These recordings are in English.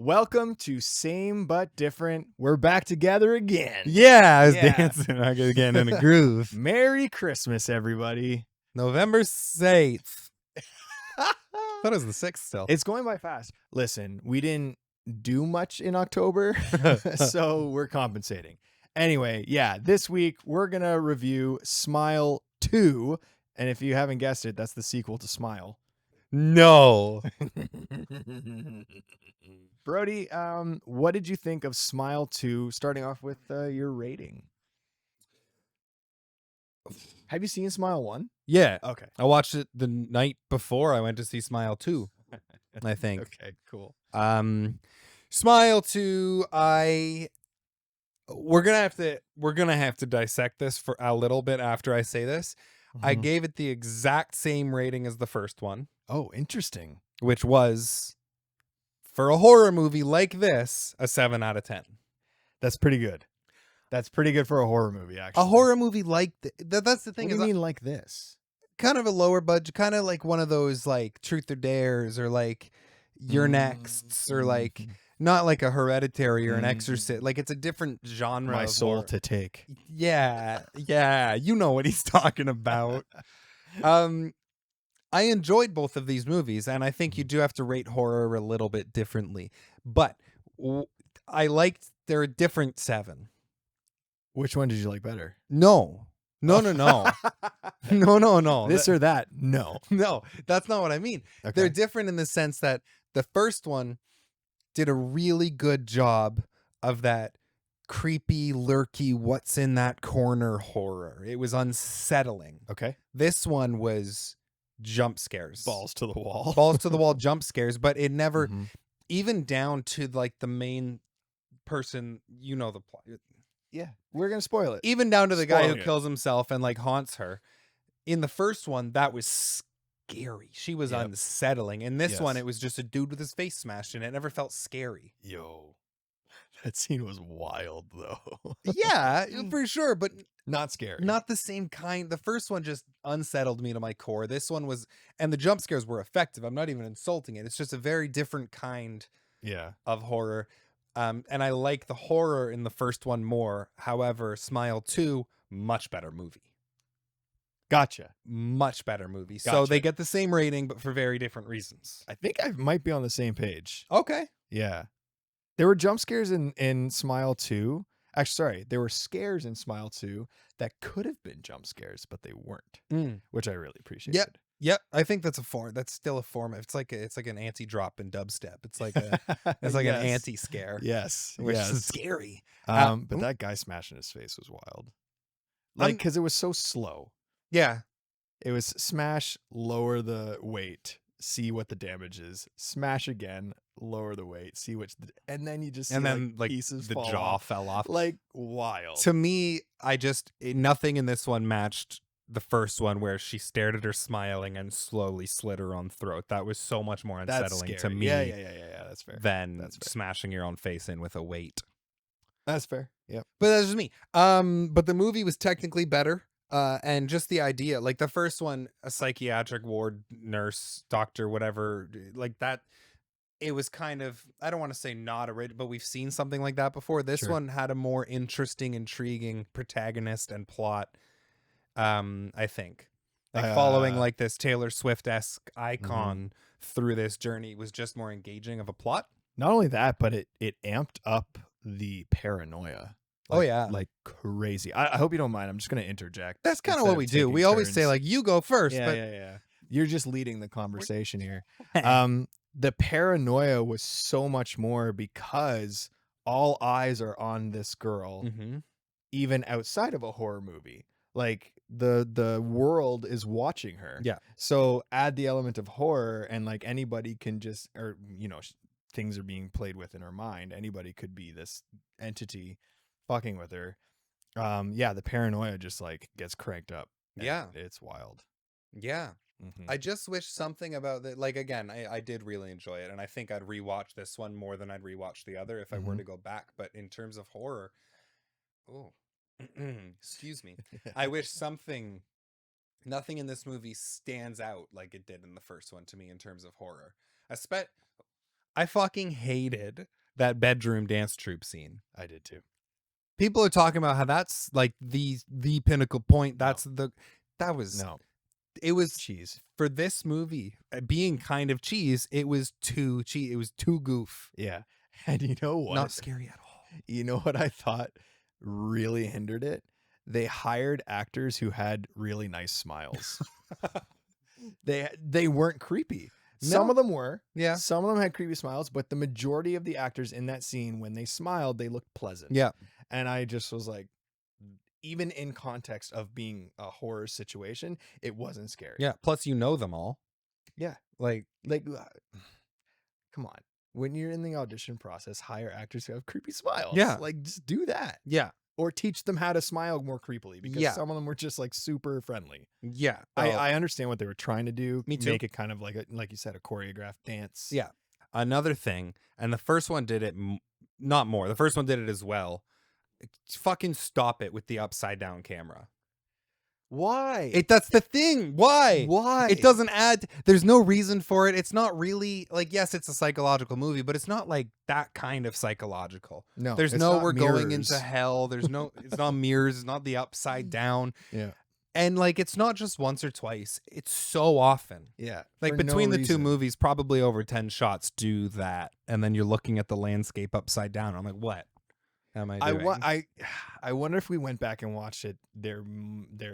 Welcome to Same But Different. We're back together again. Yeah, I was dancing. I was getting in a groove. Merry Christmas, everybody. November 8th. That was the 6th still. It's going by fast. Listen, we didn't do much in October, so we're compensating. Anyway, yeah, this week we're going to review Smile 2. And if you haven't guessed it, that's the sequel to Smile. No. Brody, what did you think of Smile 2, starting off with your rating? Have you seen Smile 1? Yeah. Okay. I watched it the night before I went to see Smile 2, I think. Okay, cool. Smile 2, we're gonna have to dissect this for a little bit after I say this. I gave it the exact same rating as the first one. Oh, interesting. Which was, for a horror movie like this, a 7 out of 10. That's pretty good. That's pretty good for a horror movie, actually. A horror movie like that's the thing. What do you mean like this? Kind of a lower budget, kind of like one of those like Truth or Dares or like You're Nexts or like not like a Hereditary or an Exorcist. Like it's a different genre. My of Soul horror. to Take. Yeah, you know what he's talking about. I enjoyed both of these movies, and I think you do have to rate horror a little bit differently. But I liked they're a different 7. Which one did you like better? No. No. No. This or that? No. No, that's not what I mean. Okay. They're different in the sense that the first one did a really good job of that creepy, lurky, what's in that corner horror. It was unsettling. Okay. This one was jump scares. Balls to the wall. Balls to the wall jump scares, but it never, even down to like the main person, you know the plot. Yeah, we're going to spoil it. Even down to the guy who Spoiling it. kills himself and like haunts her. In the first one, that was scary. She was unsettling. In this one, it was just a dude with his face smashed in. It never felt scary. Yo, that scene was wild, though. Yeah, for sure, but not scary. Not the same kind. The first one just unsettled me to my core. This one was, and the jump scares were effective. I'm not even insulting it. It's just a very different kind of horror. And I like the horror in the first one more. However, Smile 2, much better movie. Gotcha. Much better movie. Gotcha. So they get the same rating, but for very different reasons. I think I might be on the same page. Okay. Yeah. There were jump scares in Smile 2. Actually, sorry. There were scares in Smile 2 that could have been jump scares, but they weren't, which I really appreciated. Yep. I think that's a form. That's still a form. It's like an anti-drop in dubstep. It's like an anti-scare. Yes. Which is scary. But that guy smashing his face was wild. Like, because it was so slow. Yeah. It was smash, lower the weight, see what the damage is, smash again, lower the weight, see which, and then you just see, and then like pieces the fall jaw off. fell off. Like wild. To me, nothing in this one matched the first one where she stared at her smiling and slowly slit her own throat. That was so much more unsettling to me. Yeah. That's fair. Than smashing your own face in with a weight. That's fair. Yep. But that's just me. But the movie was technically better. And just the idea, like the first one, a psychiatric ward nurse, doctor, whatever, like that. It was kind of, I don't want to say not original, but we've seen something like that before. This one had a more interesting, intriguing protagonist and plot. I think like following like this Taylor Swift-esque icon through this journey was just more engaging of a plot. Not only that, but it amped up the paranoia. Like, like crazy. I hope you don't mind. I'm just going to interject. That's kind of what we do. We always say like, you go first. Yeah. You're just leading the conversation here. The paranoia was so much more because all eyes are on this girl, even outside of a horror movie. Like the world is watching her. Yeah. So add the element of horror, and like anybody can just, or things are being played with in her mind. Anybody could be this entity fucking with her. The paranoia just like gets cranked up. Yeah, it's wild. Yeah. I just wish something about that. Like, again, I did really enjoy it, and I think I'd rewatch this one more than I'd rewatch the other if I were to go back. But in terms of horror, excuse me, I wish nothing in this movie stands out like it did in the first one to me in terms of horror. I fucking hated that bedroom dance troupe scene. I did too. People are talking about how that's like the pinnacle point. That's No, it was cheese. for this movie being kind of cheese. It was too cheese. It was too goof. Yeah. And you know what? Not scary at all. You know what I thought really hindered it? They hired actors who had really nice smiles. They weren't creepy. Some No. of them were. Yeah. Some of them had creepy smiles, but the majority of the actors in that scene, when they smiled, they looked pleasant. Yeah. And I just was like, even in context of being a horror situation, it wasn't scary. Yeah. Plus, you know them all. Yeah. Like, come on. When you're in the audition process, hire actors who have creepy smiles. Yeah. Like, just do that. yeah. Or teach them how to smile more creepily, because Yeah. some of them were just like super friendly. Yeah. I understand what they were trying to do. Me too. Make it kind of like like you said, a choreographed dance. Yeah. Another thing, and the first one did it not more. The first one did it as well. Fucking stop it with the upside down camera. Why? That's the thing. Why? Why? It doesn't add. There's no reason for it. It's not really like, yes, it's a psychological movie, but it's not like that kind of psychological. No. There's it's no not we're going mirrors. into hell. There's no. It's not mirrors. It's not the upside down. Yeah. And like, it's not just once or twice. It's so often. Yeah. Like for no between the two reason. movies, probably over 10 shots do that, and then you're looking at the landscape upside down. I'm like, what am I doing? I wonder if we went back and watched it. There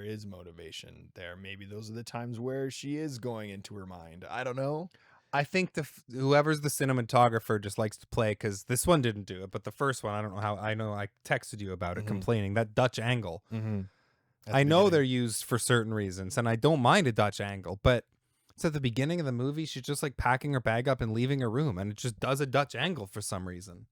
is motivation there. Maybe those are the times where she is going into her mind. I don't know. I think whoever's the cinematographer just likes to play, because this one didn't do it, but the first one, I don't know how. I know I texted you about it, complaining that Dutch angle. Mm-hmm. I know they're used for certain reasons, and I don't mind a Dutch angle, but it's at the beginning of the movie. She's just like packing her bag up and leaving her room, and it just does a Dutch angle for some reason.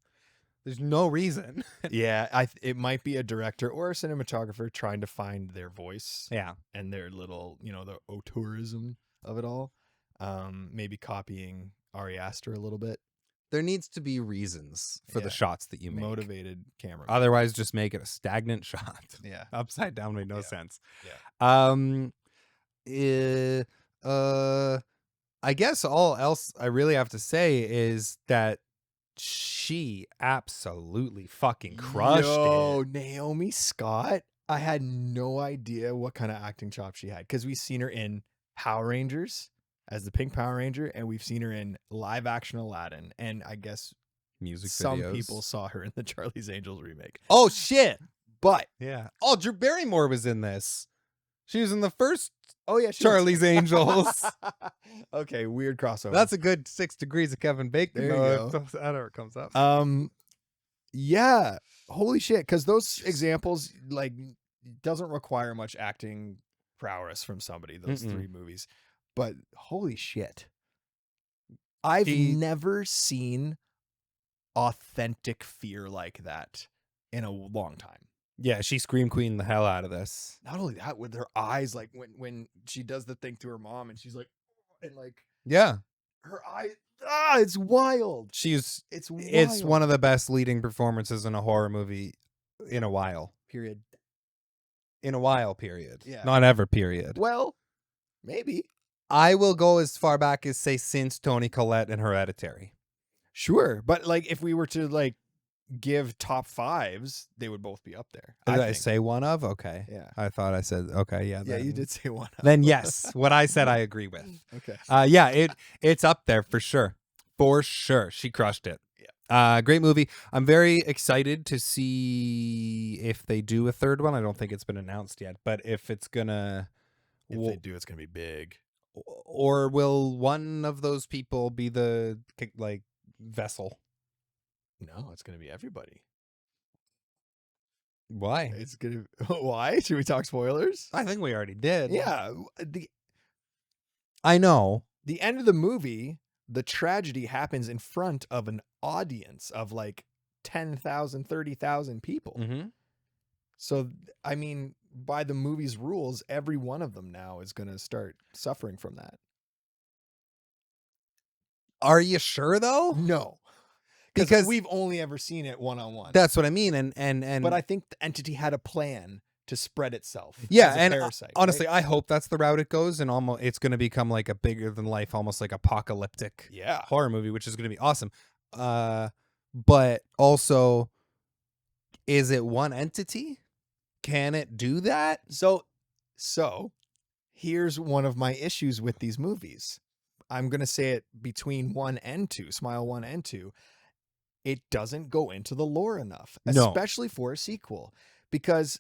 There's no reason. Yeah, it might be a director or a cinematographer trying to find their voice. Yeah. And their little, the auteurism of it all. Maybe copying Ari Aster a little bit. There needs to be reasons for the shots that you make. Motivated camera. Otherwise, just make it a stagnant shot. Yeah. Upside down made no sense. Yeah. I guess all else I really have to say is that she absolutely fucking crushed Yo, it. Naomi Scott. I had no idea what kind of acting chops she had, because we've seen her in Power Rangers as the Pink Power Ranger, and we've seen her in live action Aladdin, and I guess Music some videos. people saw her in the Charlie's Angels remake. Oh shit! But Yeah. Oh, Drew Barrymore was in this. She was in the first yeah, Charlie's Angels. Okay, weird crossover. That's a good 6 degrees of Kevin Bacon. There you though, go. if that ever comes up. Yeah, holy shit, because those examples like doesn't require much acting prowess from somebody. Those three movies, but holy shit, I've never seen authentic fear like that in a long time. Yeah, she scream queen the hell out of this. Not only that, with her eyes, like when she does the thing to her mom, and she's like, and like, Yeah, her eyes, it's wild. it's wild. one of the best leading performances in a horror movie in a while. Period. In a while, period. Yeah. Not ever, period. Well, maybe. I will go as far back as say since Toni Collette and Hereditary. Sure, but like if we were to like give top fives, they would both be up there. Did I think. say one of? Okay. Yeah. I thought I said okay. Yeah. Yeah, then, you did say one. Then yes, what I said I agree with. Okay. Yeah, it's up there for sure. For sure, she crushed it. Yeah. Great movie. I'm very excited to see if they do a third one. I don't think it's been announced yet, but if it's gonna, If they do, it's gonna be big. or will one of those people be the like vessel? No, it's gonna be everybody. Why? It's gonna. Why? Should we talk spoilers? I think we already did. Yeah. I know. The end of the movie, the tragedy happens in front of an audience of like 10,000, 30,000 people. Mm-hmm. So, I mean, by the movie's rules, every one of them now is going to start suffering from that. Are you sure though? No. Because we've only ever seen it one-on-one. That's what I mean. And but I think the entity had a plan to spread itself. Yeah, as a and parasite, honestly, right? I hope that's the route it goes, and almost it's going to become like a bigger than life, almost like apocalyptic Yeah. horror movie, which is going to be awesome. But also, is it one entity? Can it do that? So here's one of my issues with these movies. I'm going to say it between 1 and 2, Smile 1 and 2. It doesn't go into the lore enough, No. especially for a sequel. Because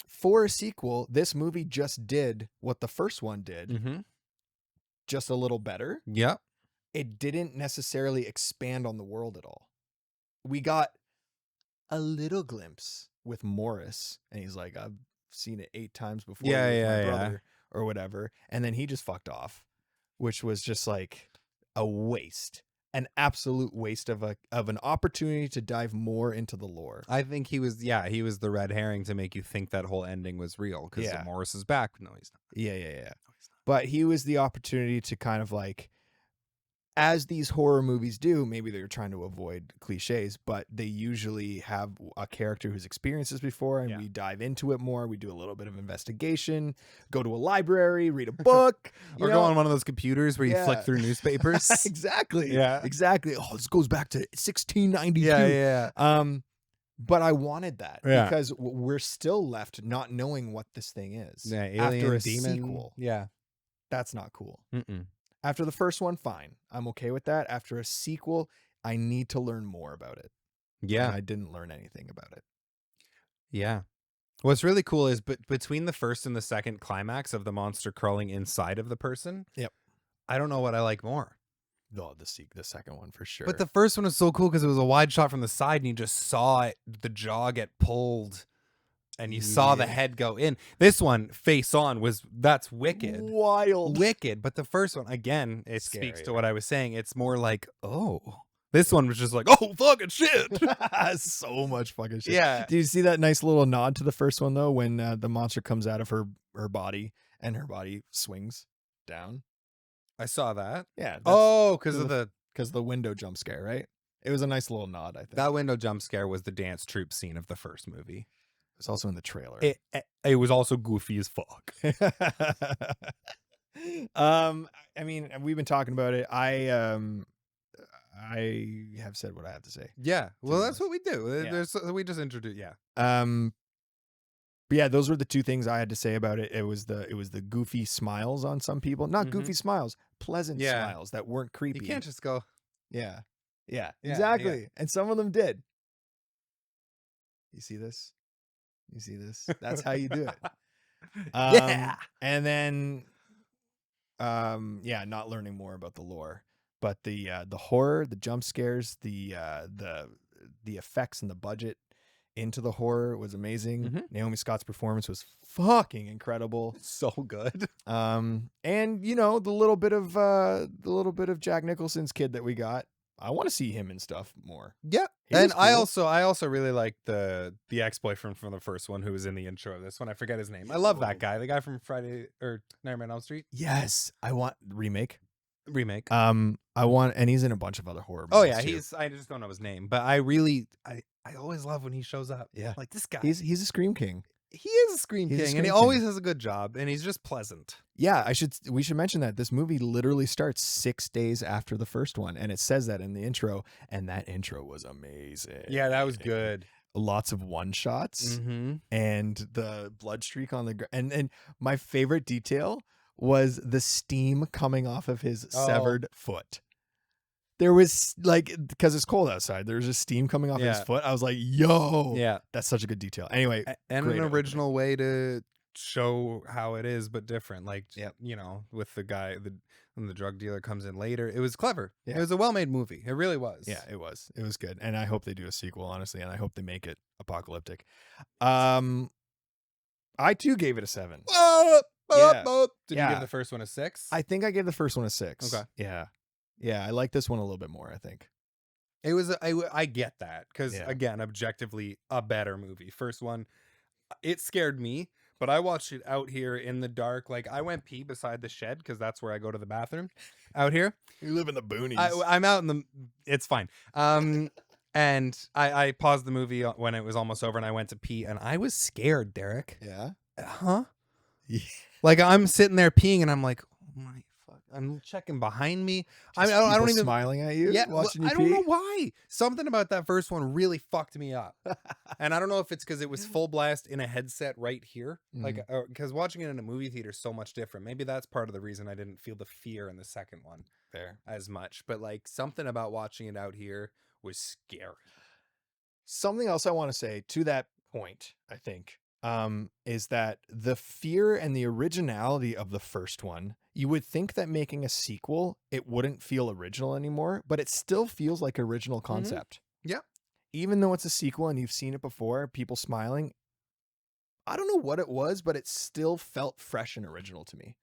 for a sequel, this movie just did what the first one did, Mm-hmm. just a little better. Yep. It didn't necessarily expand on the world at all. We got a little glimpse with Morris, and he's like, I've seen it 8 times before Yeah, with my yeah, brother or whatever. And then he just fucked off, which was just like a waste, an absolute waste of an opportunity to dive more into the lore. I think he was the red herring to make you think that whole ending was real because Yeah. Morris is back. No, he's not. Yeah. But he was the opportunity to kind of like, as these horror movies do, maybe they're trying to avoid cliches, but they usually have a character who's experienced this before, and we dive into it more. We do a little bit of investigation, go to a library, read a book, Or go on one of those computers where you flick through newspapers. Exactly. Yeah. Exactly. Oh, this goes back to 1692. Yeah. But I wanted that Yeah. because we're still left not knowing what this thing is. Yeah, alien, after a demon. sequel. Yeah. That's not cool. Mm-mm. After the first one, fine. I'm okay with that. After a sequel, I need to learn more about it. Yeah. And I didn't learn anything about it. Yeah. What's really cool is between the first and the second climax of the monster crawling inside of the person. Yep. I don't know what I like more. Oh, the second one for sure. But the first one was so cool because it was a wide shot from the side and you just saw it, the jaw get pulled and you saw the head go in. This one, face on, that's wicked. Wild. Wicked. But the first one, again, it Scary, speaks to what I was saying. It's more like, oh. This one was just like, oh, fucking shit. So much fucking shit. Yeah. Do you see that nice little nod to the first one, though, when the monster comes out of her body and her body swings down? I saw that. Yeah. Because of the window jump scare, right? It was a nice little nod, I think. that window jump scare was the dance troupe scene of the first movie. It was also in the trailer. It was also goofy as fuck. I mean, we've been talking about it. I have said what I have to say. Yeah. Well, that's what we do. Yeah. We just introduce. Yeah. But yeah, those were the 2 things I had to say about it. It was the goofy smiles on some people, not goofy smiles, pleasant smiles that weren't creepy. You can't just go. Yeah, exactly. And some of them did. You see this? That's how you do it. Yeah. And then, not learning more about the lore, but the horror, the jump scares, the effects and the budget into the horror was amazing. Mm-hmm. Naomi Scott's performance was fucking incredible. So good. And the little bit of Jack Nicholson's kid that we got. I want to see him and stuff more. Yeah. And cool. I also really like the ex-boyfriend from the first one who was in the intro of this one. I forget his name. I love that guy. The guy from Friday or Nightmare on Elm Street. Yes. I want remake. I want, and he's in a bunch of other horror movies. Oh yeah, too. I just don't know his name, but I always love when he shows up. Yeah. Like this guy. He's a scream king. He is a scream king, and he always has a good job, and he's just pleasant. Yeah, we should mention that this movie literally starts 6 days after the first one, and it says that in the intro, and that intro was amazing. Yeah, that was good. Lots of one shots and the blood streak on the ground, and my favorite detail was the steam coming off of his severed foot. There was because it's cold outside, there's just steam coming off his foot. I was like, yo, that's such a good detail. Anyway, and an original way to show how it is, but different. Like, with the guy, when the drug dealer comes in later, it was clever. Yeah. It was a well-made movie. It really was. Yeah, it was. It was good. And I hope they do a sequel, honestly, and I hope they make it apocalyptic. I too gave it a 7. Did you give the first one a 6? I think I gave the first one a 6. Okay. Yeah, I like this one a little bit more, I think. It was, I get that, because, again, objectively, a better movie. First one, it scared me, but I watched it out here in the dark. Like, I went pee beside the shed, because that's where I go to the bathroom, out here. You live in the boonies. I'm out in the, it's fine. And I paused the movie when it was almost over, and I went to pee, and I was scared, Derek. Yeah. Huh? Yeah. Like, I'm sitting there peeing, and I'm like, oh my fuck. I'm checking behind me. I don't even smiling at you. Yeah, watching you I pee. don't know why. Something about that first one really fucked me up. And I don't know if it's because it was full blast in a headset right here. Like, because watching it in a movie theater is so much different. Maybe that's part of the reason I didn't feel the fear in the second one as much. But like, something about watching it out here was scary. Something else I want to say to that point, I think, is that the fear and the originality of the first one, you would think that making a sequel, it wouldn't feel original anymore, but it still feels like original concept. Yeah. Even though it's a sequel and you've seen it before, people smiling, I don't know what it was, but it still felt fresh and original to me.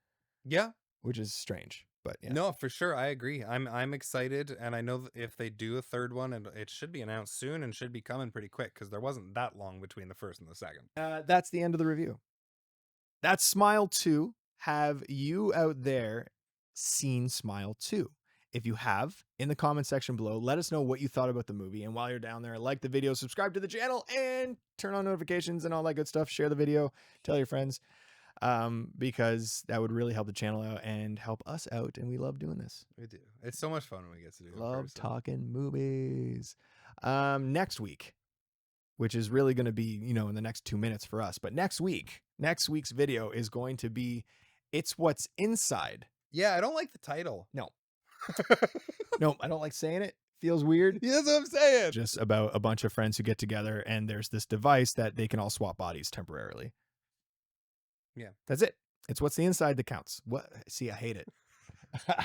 Yeah. Which is strange. But yeah. No, for sure. I agree. I'm excited, and I know if they do a third one, and it should be announced soon and should be coming pretty quick because there wasn't that long between the first and the second. That's the end of the review. That's Smile 2. Have you out there seen Smile 2? If you have, in the comment section below, let us know what you thought about the movie. And while you're down there, like the video, subscribe to the channel, and turn on notifications and all that good stuff. Share the video, tell your friends. Because that would really help the channel out and help us out, and we love doing this. We do. It's so much fun when we get to do it. Love talking movies. Next week, which is really going to be, in the next 2 minutes for us, but next week's video is going to be It's What's Inside. Yeah, I don't like the title. No. No, I don't like saying it. Feels weird. Yeah, that's what I'm saying. Just about a bunch of friends who get together, and there's this device that they can all swap bodies temporarily. Yeah, that's it. It's what's the inside that counts. What? See, I hate it.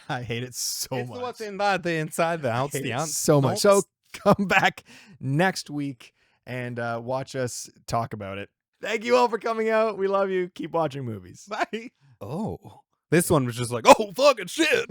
I hate it so much. It's what's inside the outs, the outs. So much. So come back next week and watch us talk about it. Thank you all for coming out. We love you. Keep watching movies. Bye. Oh, this one was just like, oh, fucking shit.